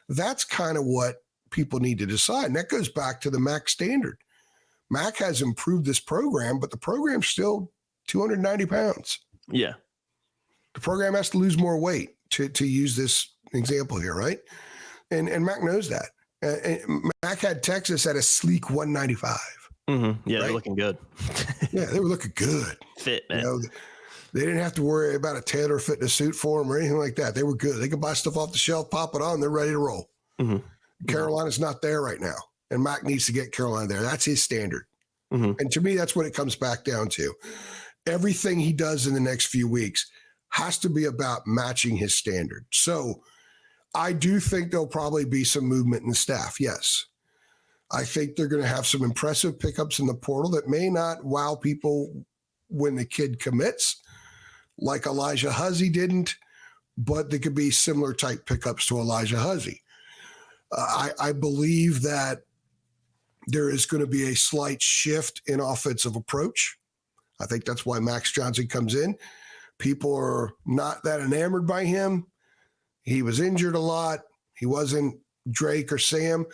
That's kind of what people need to decide. And that goes back to the Mack standard. Mack has improved this program, but the program's still 290 pounds. Yeah. The program has to lose more weight to use this example here, right? And Mack knows that. And Mack had Texas at a sleek 195. Mm-hmm. Yeah, right? They're looking good. Yeah, they were looking good. Fit, man. They didn't have to worry about a tailor fitting a suit for them or anything like that. They were good. They could buy stuff off the shelf, pop it on, they're ready to roll. Mm-hmm. Carolina's not there right now. And Mack needs to get Carolina there. That's his standard. Mm-hmm. And to me, that's what it comes back down to. Everything he does in the next few weeks has to be about matching his standard. So I do think there'll probably be some movement in the staff. Yes. I think they're going to have some impressive pickups in the portal that may not wow people when the kid commits, like Elijah Huzzy didn't, but they could be similar type pickups to Elijah Huzzy. I believe that there is going to be a slight shift in offensive approach. I think that's why Max Johnson comes in. People are not that enamored by him. He was injured a lot. He wasn't Drake or Sam,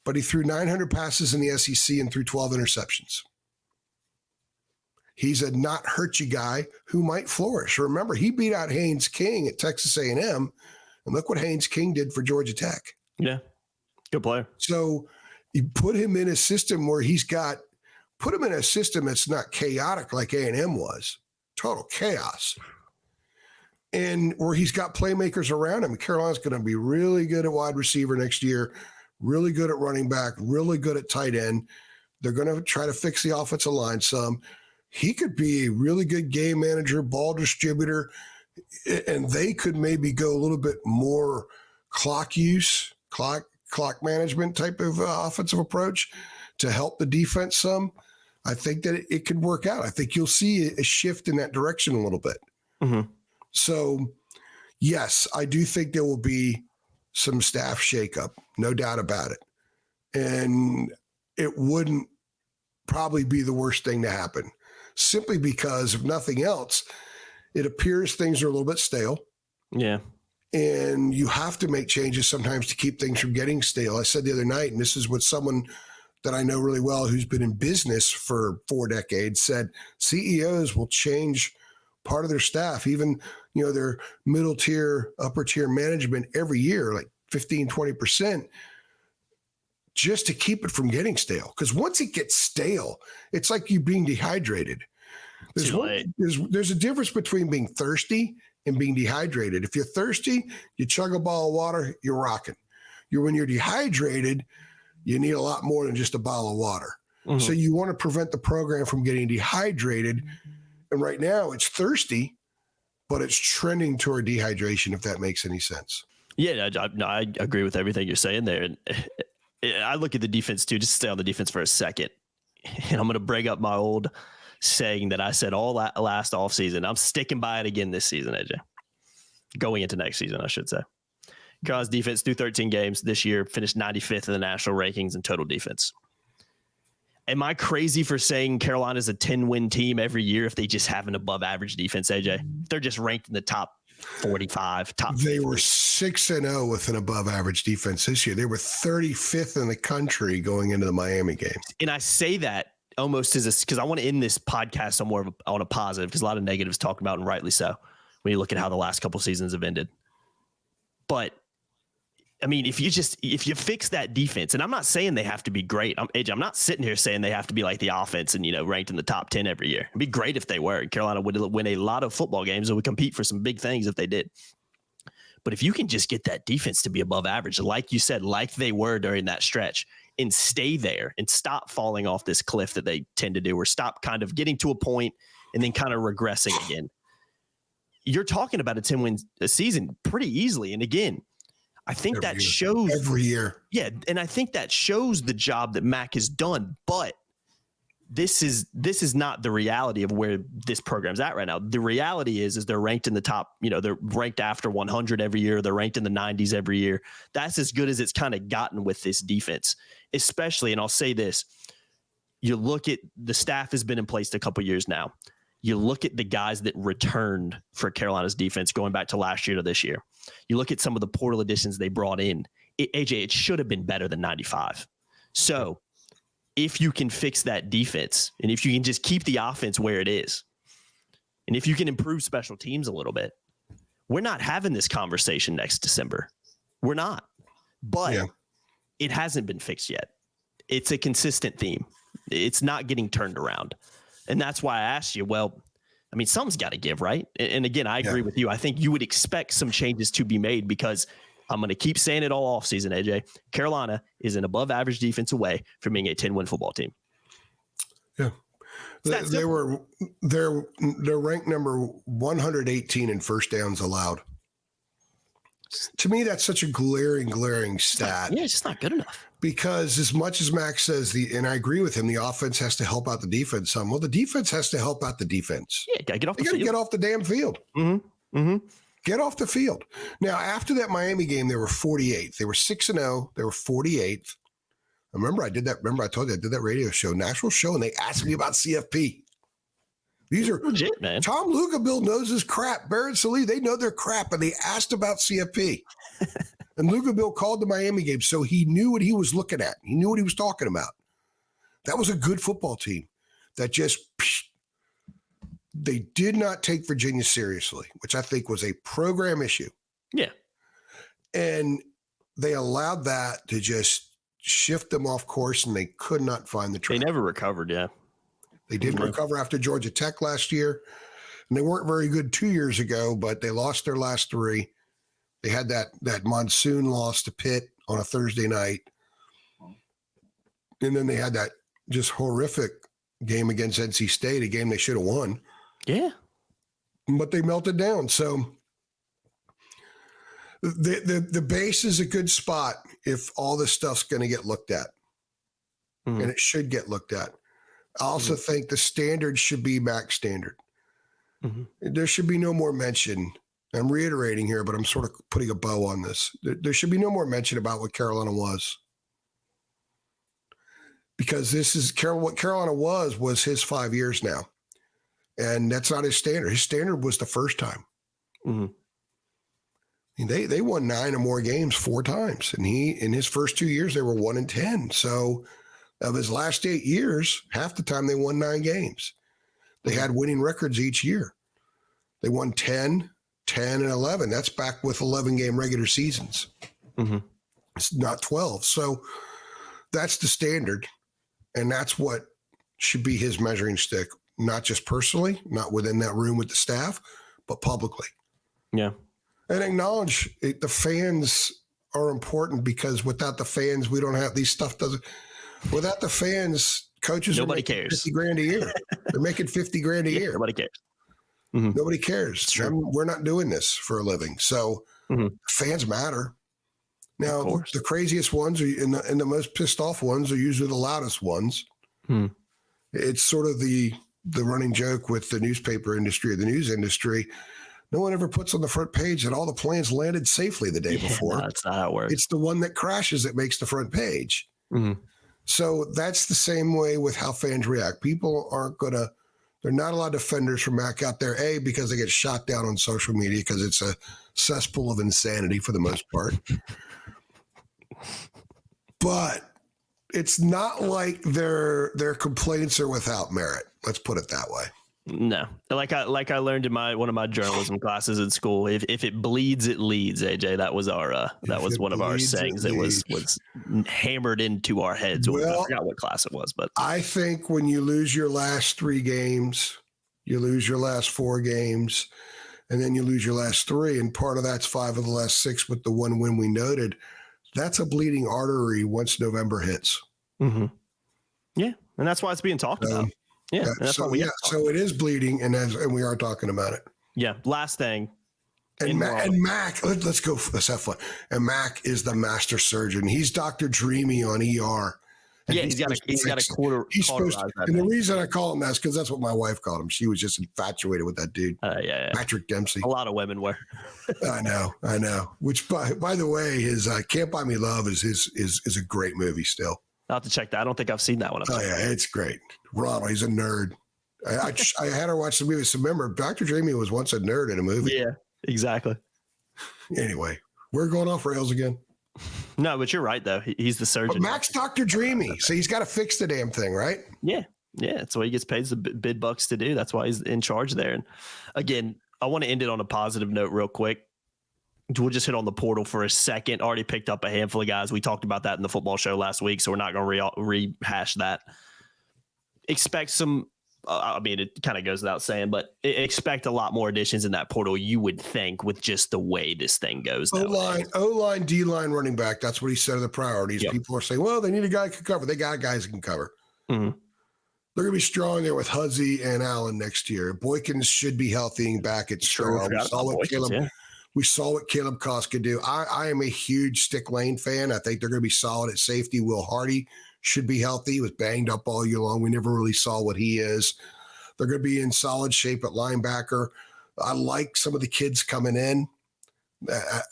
but he threw 900 passes in the SEC and threw 12 interceptions. He's a not hurt you guy who might flourish. Remember, he beat out Haynes King at Texas A&M, and look what Haynes King did for Georgia Tech. Yeah, good player. So you put him in a system where put him in a system that's not chaotic like A&M was, total chaos, and where he's got playmakers around him. Carolina's going to be really good at wide receiver next year, really good at running back, really good at tight end. They're going to try to fix the offensive line some. He could be a really good game manager, ball distributor, and they could maybe go a little bit more clock management type of offensive approach to help the defense some. I think that it could work out. I think you'll see a shift in that direction a little bit. Mm-hmm. So, yes, I do think there will be some staff shakeup, no doubt about it. And it wouldn't probably be the worst thing to happen, simply because, if nothing else, it appears things are a little bit stale. Yeah. And you have to make changes sometimes to keep things from getting stale. I said the other night, and this is what someone that I know really well who's been in business for 4 decades said, CEOs will change part of their staff, even, their middle tier, upper tier management every year, like 15, 20%, just to keep it from getting stale. Because once it gets stale, it's like you being dehydrated. There's a difference between being thirsty and being dehydrated. If you're thirsty, you chug a bottle of water, you're rocking. When you're dehydrated, you need a lot more than just a bottle of water. Mm-hmm. So you want to prevent the program from getting dehydrated. And right now it's thirsty, but it's trending toward dehydration, if that makes any sense. Yeah, I agree with everything you're saying there. And I look at the defense too, just to stay on the defense for a second. And I'm going to bring up my old saying that I said all last offseason. I'm sticking by it again this season, AJ. Going into next season, I should say. Carolina's defense through 13 games this year finished 95th in the national rankings in total defense. Am I crazy for saying Carolina's a 10-win team every year if they just have an above-average defense, AJ? They're just ranked in the top 45, top 50. They were 6-0 with an above-average defense this year. They were 35th in the country going into the Miami game. And I say that almost as because I want to end this podcast on on a positive, because a lot of negatives talked about, and rightly so, when you look at how the last couple seasons have ended. But I mean, if you fix that defense, and I'm not saying they have to be great. I'm not sitting here saying they have to be like the offense and, ranked in the top 10 every year. It'd be great if they were. Carolina would win a lot of football games and would compete for some big things if they did. But if you can just get that defense to be above average, like you said, like they were during that stretch, and stay there and stop falling off this cliff that they tend to do, or stop kind of getting to a point and then kind of regressing again, you're talking about a 10-win season pretty easily. And again, I think that shows every year. Yeah. And I think that shows the job that Mack has done, but this is not the reality of where this program's at right now. The reality is they're ranked in the top, they're ranked after 100 every year. They're ranked in the 90s every year. That's as good as it's kind of gotten with this defense, especially. And I'll say this, you look at the staff has been in place a couple years now. You look at the guys that returned for Carolina's defense going back to last year to this year. You look at some of the portal additions they brought in. AJ, it should have been better than 95. So if you can fix that defense, and if you can just keep the offense where it is, and if you can improve special teams a little bit, we're not having this conversation next December. We're not. But It hasn't been fixed yet. It's a consistent theme. It's not getting turned around. And that's why I asked you, well, I mean, something's got to give, right? And again, I agree with you. I think you would expect some changes to be made, because I'm going to keep saying it all offseason, AJ. Carolina is an above-average defense away from being a 10-win football team. Yeah. They're ranked number 118 in first downs allowed. To me, that's such a glaring stat. It's just not good enough. Because as much as Max says, and I agree with him, the offense has to help out the defense some. Well, the defense has to help out the defense. Yeah, gotta get off the field. Get off the damn field. Mm-hmm. Mm-hmm. Get off the field. Now, after that Miami game, they were 48th. They were 6-0. They were 48th. Remember, I did that. Remember, I told you I did that radio show, national show, and they asked me about CFP. These are legit, man. Tom Lugabill knows his crap. Barrett Sallee, they know their crap, and they asked about CFP. And Lugabill called the Miami game, so he knew what he was looking at. He knew what he was talking about. That was a good football team that just they did not take Virginia seriously, which I think was a program issue. Yeah. And they allowed that to just shift them off course, and they could not find the track. They never recovered, yeah. They did recover after Georgia Tech last year, and they weren't very good 2 years ago, but they lost their last three. They had that monsoon loss to Pitt on a Thursday night. And then they had that just horrific game against NC State, a game they should have won. Yeah. But they melted down. So the base is a good spot if all this stuff's going to get looked at. Mm-hmm. And it should get looked at. I also think the standard should be Max standard. Mm-hmm. There should be no more mention. I'm reiterating here, but I'm sort of putting a bow on this. There should be no more mention about what Carolina was. Because this is what Carolina was his 5 years now. And that's not his standard. His standard was the first time. Mm-hmm. I mean, they won 9 or more games 4 times. And in his first 2 years, they were 1-10. So of his last 8 years, half the time they won 9 games. They had winning records each year. They won 10, and 11. That's back with 11-game regular seasons. Mm-hmm. It's not 12. So that's the standard. And that's what should be his measuring stick, not just personally, not within that room with the staff, but publicly. Yeah. And acknowledge the fans are important, because without the fans, we don't have these stuff doesn't. Without the fans, coaches Nobody are making cares. 50 grand a year. They're making 50 grand a year. Nobody cares. Nobody cares. We're not doing this for a living. So fans matter. Now, the craziest ones are and the most pissed off ones are usually the loudest ones. It's sort of the running joke with the newspaper industry or the news industry. No one ever puts on the front page that all the planes landed safely the day before. No, that's not how it works. It's the one that crashes that makes the front page. So that's the same way with how fans react. People aren't going to, they're not a lot of defenders for Mack out there, A, because they get shot down on social media because it's a cesspool of insanity for the most part. But it's not like their complaints are without merit. Let's put it that way. No, like I learned in one of my journalism classes in school. If it bleeds, it leads. AJ, that was one of our sayings that was hammered into our heads. Well, I forgot what class it was, but I think when you lose your last 3 games, you lose your last 4 games, and then you lose your last 3, and part of that's 5 of the last 6 with the one win we noted. That's a bleeding artery once November hits. Yeah, and that's why it's being talked about. Yeah, so it is bleeding, and we are talking about it. Yeah. Last thing, and Mack, let's go. Let's have fun. And Mack is the master surgeon. He's Dr. Dreamy on ER. Yeah, he's got a quarter. He's supposed to, and the reason I call him that is because that's what my wife called him. She was just infatuated with that dude. Yeah. Patrick Dempsey. A lot of women were. I know. Which by the way, his Can't Buy Me Love is a great movie still. I'll have to check that. I don't think I've seen that one. It's great. Ronald, he's a nerd. I had her watch the movie. So remember, Dr. Dreamy was once a nerd in a movie. Yeah, exactly. Anyway, we're going off rails again. No, but you're right, though. He's the surgeon. But Mack's Dr. Dreamy. So he's got to fix the damn thing, right? Yeah. That's what he gets paid the bid bucks to do. That's why he's in charge there. And again, I want to end it on a positive note real quick. We'll just hit on the portal for a second. Already picked up a handful of guys. We talked about that in the football show last week, so we're not going to rehash that. Expect some, it kind of goes without saying, but expect a lot more additions in that portal, you would think, with just the way this thing goes. O-line, D-line, running back. That's what he said are the priorities. Yep. People are saying, well, they need a guy who can cover. They got guys who can cover. They're going to be strong there with Hudzy and Allen next year. Boykins should be healthy and back at strong. We saw what Caleb Koss could do. I am a huge Stick Lane fan. I think they're going to be solid at safety. Will Hardy should be healthy. He was banged up all year long. We never really saw what he is. They're going to be in solid shape at linebacker. I like some of the kids coming in.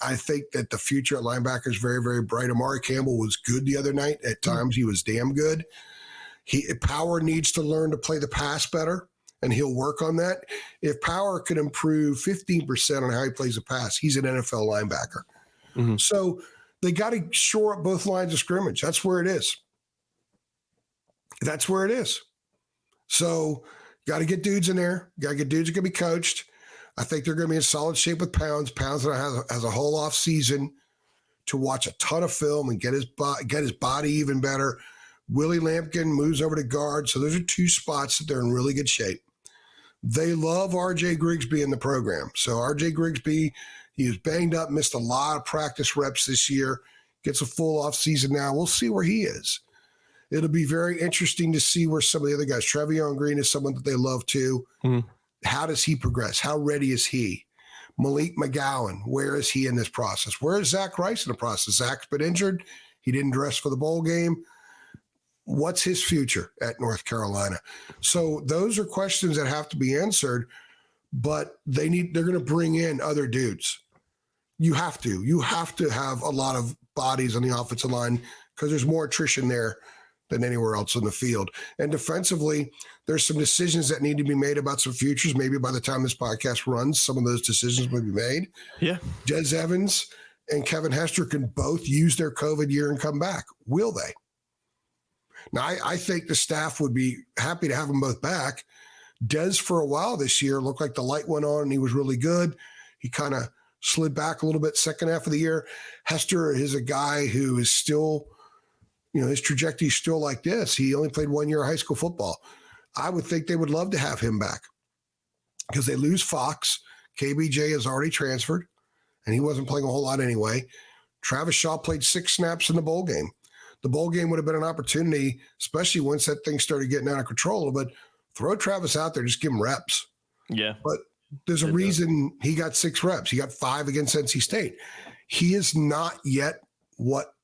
I think that the future at linebacker is very, very bright. Amari Campbell was good the other night. At times, he was damn good. Power needs to learn to play the pass better, and he'll work on that. If Power could improve 15% on how he plays a pass, he's an NFL linebacker. So they got to shore up both lines of scrimmage. That's where it is. So got to get dudes in there. Got to get dudes who can be coached. I think they're going to be in solid shape with Pounds. Pounds has a whole off season to watch a ton of film and get his body even better. Willie Lampkin moves over to guard. So those are 2 spots that they're in really good shape. They love R.J. Grigsby in the program. So R.J. Grigsby, he was banged up, missed a lot of practice reps this year, gets a full off season now. We'll see where he is. It'll be very interesting to see where some of the other guys, Trevion Green is someone that they love too. How does he progress? How ready is he? Malik McGowan, where is he in this process? Where is Zach Rice in the process? Zach's been injured. He didn't dress for the bowl game. What's his future at North Carolina? So those are questions that have to be answered, but they're going to bring in other dudes. You have to have a lot of bodies on the offensive line because there's more attrition there than anywhere else in the field. And defensively, there's some decisions that need to be made about some futures. Maybe by the time this podcast runs, some of those decisions will be made. Yeah. Des Evans and Kevin Hester can both use their COVID year and come back. Will they? Now, I think the staff would be happy to have them both back. Des, for a while this year, looked like the light went on and he was really good. He kind of slid back a little bit second half of the year. Hester is a guy who is still, his trajectory is still like this. He only played 1 year of high school football. I would think they would love to have him back because they lose Fox. KBJ has already transferred, and he wasn't playing a whole lot anyway. Travis Shaw played 6 snaps in the bowl game. The bowl game would have been an opportunity, especially once that thing started getting out of control. But throw Travis out there, just give him reps. Yeah. But there's a reason he got 6 reps. He got 5 against NC State. He is not yet what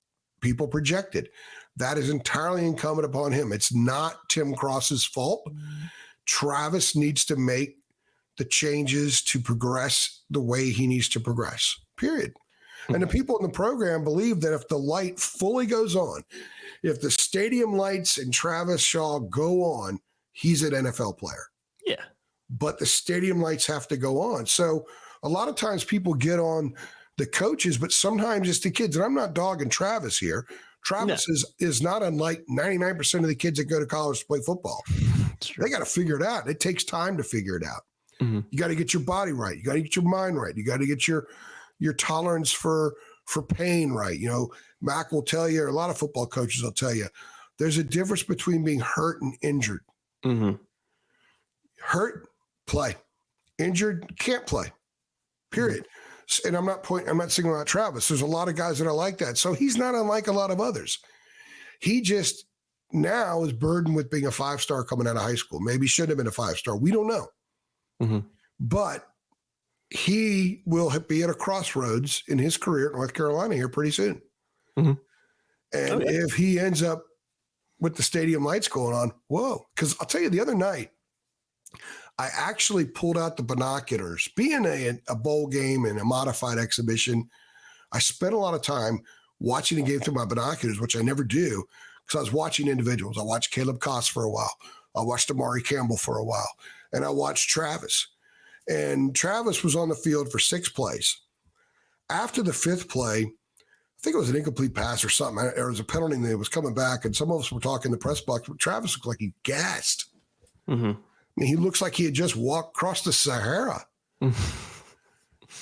people projected. That is entirely incumbent upon him. It's not Tim Cross's fault. Travis needs to make the changes to progress the way he needs to progress, period. And the people in the program believe that if the light fully goes on, if the stadium lights and Travis Shaw go on, he's an NFL player. Yeah. But the stadium lights have to go on. So a lot of times people get on the coaches, but sometimes it's the kids. And I'm not dogging Travis here. Travis is not unlike 99% of the kids that go to college to play football. They got to figure it out. It takes time to figure it out. Mm-hmm. You got to get your body right. You got to get your mind right. You got to get your tolerance for pain right. You know, Mack will tell you, or a lot of football coaches will tell you, there's a difference between being hurt and injured. Mm-hmm. Hurt, play. Injured, can't play. Period. Mm-hmm. And I'm not singling out Travis. There's a lot of guys that are like that. So he's not unlike a lot of others. He just now is burdened with being a 5-star coming out of high school. Maybe shouldn't have been a 5-star. We don't know. Mm-hmm. But he will be at a crossroads in his career at North Carolina here pretty soon. Mm-hmm. And if he ends up with the stadium lights going on, whoa. Because I'll tell you, the other night, I actually pulled out the binoculars. Being a bowl game and a modified exhibition, I spent a lot of time watching the game through my binoculars, which I never do, because I was watching individuals. I watched Caleb Koss for a while. I watched Amari Campbell for a while. And I watched Travis. And Travis was on the field for 6 plays. After the 5th play, I think it was an incomplete pass or something. There was a penalty that was coming back, and some of us were talking in the press box, but Travis looked like he gassed. Mm-hmm. I mean, he looks like he had just walked across the Sahara.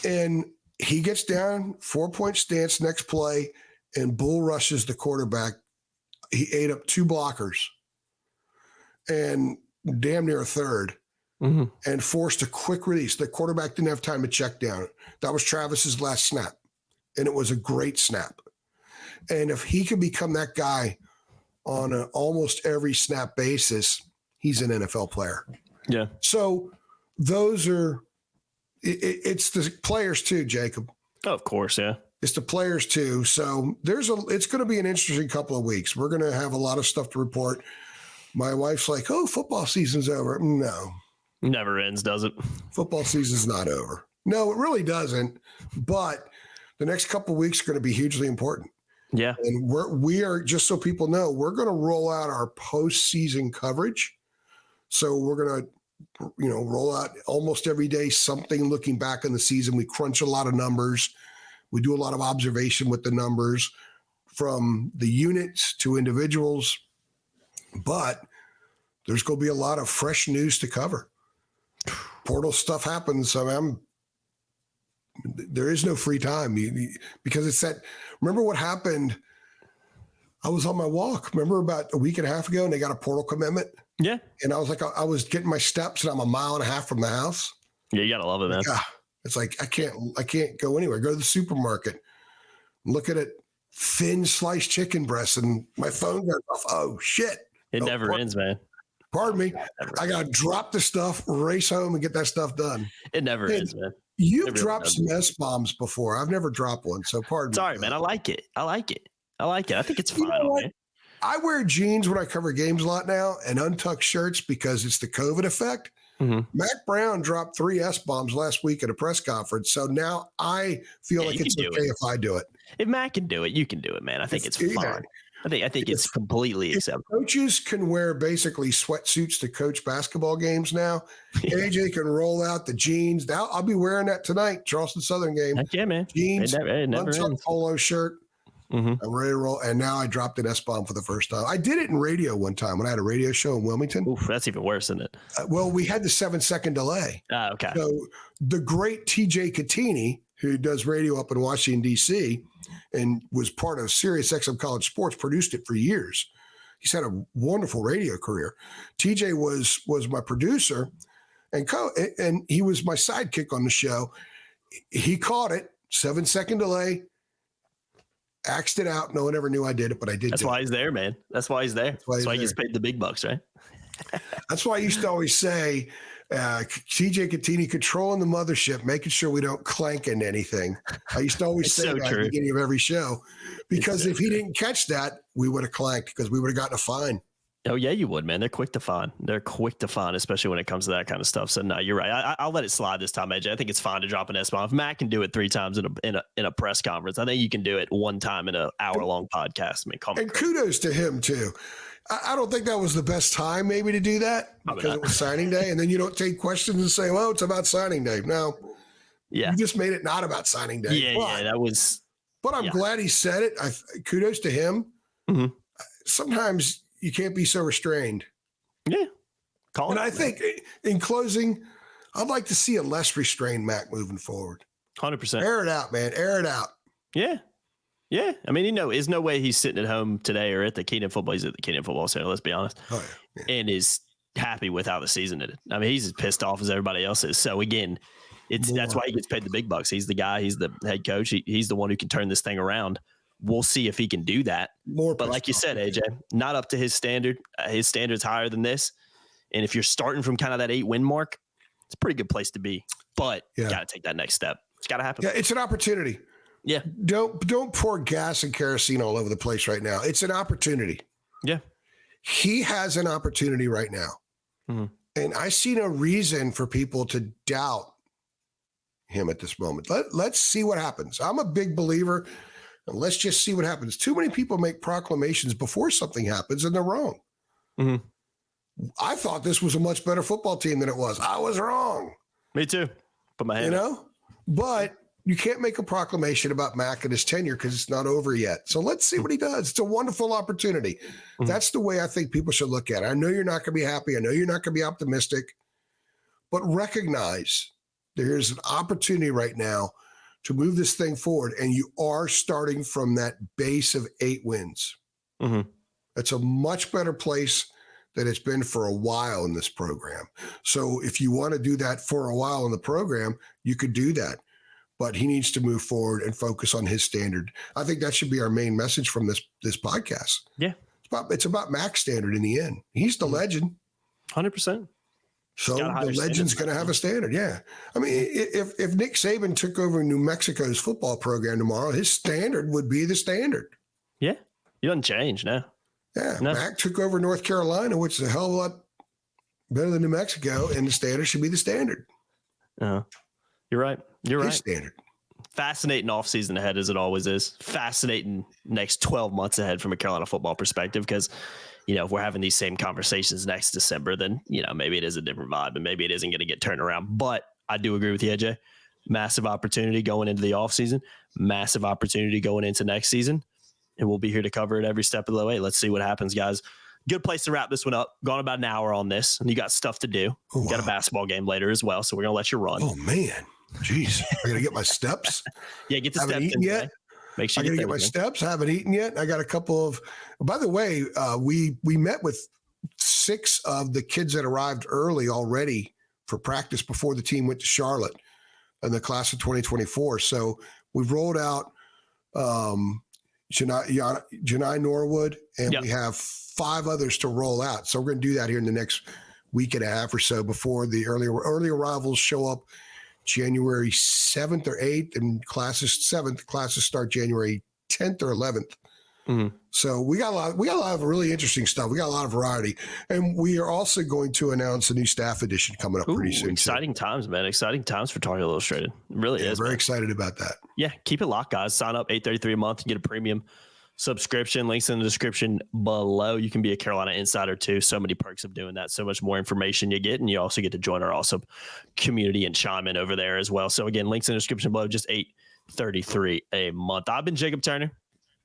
And he gets down, 4-point stance, next play, and bull rushes the quarterback. He ate up 2 blockers and damn near a third, and forced a quick release. The quarterback didn't have time to check down. That was Travis's last snap, and it was a great snap. And if he can become that guy on an almost every snap basis, he's an NFL player. Yeah. So those are it's the players too, Jacob. Oh, of course, yeah. It's the players too. So it's going to be an interesting couple of weeks. We're going to have a lot of stuff to report. My wife's like, "Oh, football season's over." No. Never ends, does it? Football season's not over. No, it really doesn't. But the next couple of weeks are going to be hugely important. Yeah. And we are, just so people know, we're going to roll out our postseason coverage. So we're going to, roll out almost every day something looking back on the season. We crunch a lot of numbers. We do a lot of observation with the numbers from the units to individuals. But there's going to be a lot of fresh news to cover. Portal stuff happens. So there is no free time because it's that. Remember what happened? I was on my walk. Remember about a week and a half ago, and they got a portal commitment. Yeah. And I was like, I was getting my steps, and I'm 1.5 miles from the house. Yeah, you gotta love it, man. It's like I can't go anywhere. Go to the supermarket, look at it, thin sliced chicken breasts, and my phone goes off. Oh shit! It never ends, man. Pardon me. I gotta drop the stuff, race home, and get that stuff done. It never ends, man. You've dropped some S-bombs before. I've never dropped one, so pardon me. Sorry, man. I like it. I think it's fun. Man. I wear jeans when I cover games a lot now and untucked shirts because it's the COVID effect. Mm-hmm. Mack Brown dropped 3 S-bombs last week at a press conference. So now I feel like it's okay if I do it. If Mack can do it, you can do it, man. I think it's fun. I think it's completely acceptable. Coaches can wear basically sweatsuits to coach basketball games now. AJ can roll out the jeans. Now I'll be wearing that tonight, Charleston Southern game. Heck yeah, man. Jeans, untucked polo shirt. Mm-hmm. I'm ready to roll. And now I dropped an S-bomb for the first time. I did it in radio one time when I had a radio show in Wilmington. Oof, that's even worse, isn't it? Well, we had the 7-second delay. Okay. So the great TJ Catini, who does radio up in Washington, D.C., and was part of Sirius XM College Sports, produced it for years. He's had a wonderful radio career. TJ was my producer and he was my sidekick on the show. He caught it, 7-second delay. axed it out. No one ever knew I did it, but I did. That's why he's there, man. That's why he's there. That's why he gets paid the big bucks, right? That's why I used to always say, TJ Catini controlling the mothership, making sure we don't clank into anything. I used to always say that at the beginning of every show, because if he didn't catch that, we would have clanked because we would have gotten a fine. Oh, yeah, you would, man. They're quick to find. Especially when it comes to that kind of stuff. So, no, you're right. I'll let it slide this time, AJ. I think it's fine to drop an S-bomb. If Matt can do it 3 times in a press conference, I think you can do it 1 time in an hour-long podcast. I mean, and kudos to him, too. I don't think that was the best time maybe to do that because it was signing day. And then you don't take questions and say, well, it's about signing day. No. Yeah. You just made it not about signing day. Yeah, that was. But I'm glad he said it. Kudos to him. Mm-hmm. Sometimes you can't be so restrained. Yeah. I think in closing, I'd like to see a less restrained Mack moving forward. 100%. Air it out, man. Air it out. Yeah. Yeah. I mean, there's no way he's sitting at home today or at the Keenan football. He's at the Keenan football center, let's be honest. Oh, yeah. And is happy with how the season ended. I mean, he's as pissed off as everybody else is. So again, that's why he gets paid the big bucks. He's the guy. He's the head coach. He's the one who can turn this thing around. We'll see if he can do that. But like you said, AJ, not up to his standard. His standard's higher than this. And if you're starting from kind of that 8-win mark, it's a pretty good place to be. But you got to take that next step. It's got to happen. Yeah, it's an opportunity. Yeah. Don't pour gas and kerosene all over the place right now. It's an opportunity. Yeah. He has an opportunity right now. Mm-hmm. And I see no reason for people to doubt him at this moment. Let's see what happens. I'm a big believer. And let's just see what happens. Too many people make proclamations before something happens, and they're wrong. Mm-hmm. I thought this was a much better football team than it was. I was wrong. Me too. Put my hand up. But you can't make a proclamation about Mack and his tenure because it's not over yet. So let's see what he does. It's a wonderful opportunity. Mm-hmm. That's the way I think people should look at it. I know you're not going to be happy. I know you're not going to be optimistic. But recognize there's an opportunity right now to move this thing forward, and you are starting from that base of 8 wins. Mm-hmm. It's a much better place than it's been for a while in this program. So if you want to do that for a while in the program, you could do that. But he needs to move forward and focus on his standard. I think that should be our main message from this podcast. Yeah. It's about Mack's standard in the end. He's the legend. 100%. So the legend's going to have a standard. Yeah. I mean, if Nick Saban took over New Mexico's football program tomorrow, his standard would be the standard. Yeah. He doesn't change now. Yeah. No. Mack took over North Carolina, which is a hell of a lot better than New Mexico, and the standard should be the standard. You're right. You're right. Standard. Fascinating offseason ahead, as it always is. Fascinating next 12 months ahead from a Carolina football perspective, because if we're having these same conversations next December, then, maybe it is a different vibe and maybe it isn't going to get turned around. But I do agree with you, AJ. Massive opportunity going into the offseason, massive opportunity going into next season. And we'll be here to cover it every step of the way. Let's see what happens, guys. Good place to wrap this one up. Gone about an hour on this, and you got stuff to do. Oh, wow. You got a basketball game later as well, so we're going to let you run. Oh, man. Jeez. I got to get my steps. Yeah, get the steps in yet. Make sure I got to get my steps. I haven't eaten yet. I got a couple of, by the way, we met with 6 of the kids that arrived early already for practice before the team went to Charlotte in the class of 2024. So we've rolled out Janai Norwood, and we have 5 others to roll out. So we're going to do that here in the next week and a half or so before the early arrivals show up January 7th or 8th, and classes start January 10th or 11th. Mm-hmm. So we got a lot of really interesting stuff. We got a lot of variety, and we are also going to announce a new staff edition coming up pretty soon. Exciting times, man! Exciting times for Tar Heel Illustrated. It really is. Very excited about that. Yeah, keep it locked, guys. Sign up $8.33 a month and get a premium subscription. Links in the description below. You can be a Carolina insider too. So many perks of doing that. So much more information you get, and you also get to join our awesome community and chime in over there as well. So again, links in the description below. Just $8.33 a month. I've been Jacob Turner.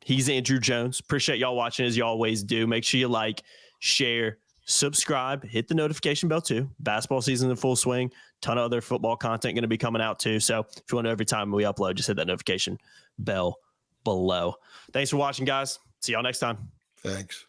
He's Andrew Jones. Appreciate y'all watching as you always do. Make sure you like, share, subscribe, hit the notification bell too. Basketball season in full swing. Ton of other football content going to be coming out too. So if you want to know every time we upload, just hit that notification bell below. Thanks for watching, guys. See y'all next time. Thanks.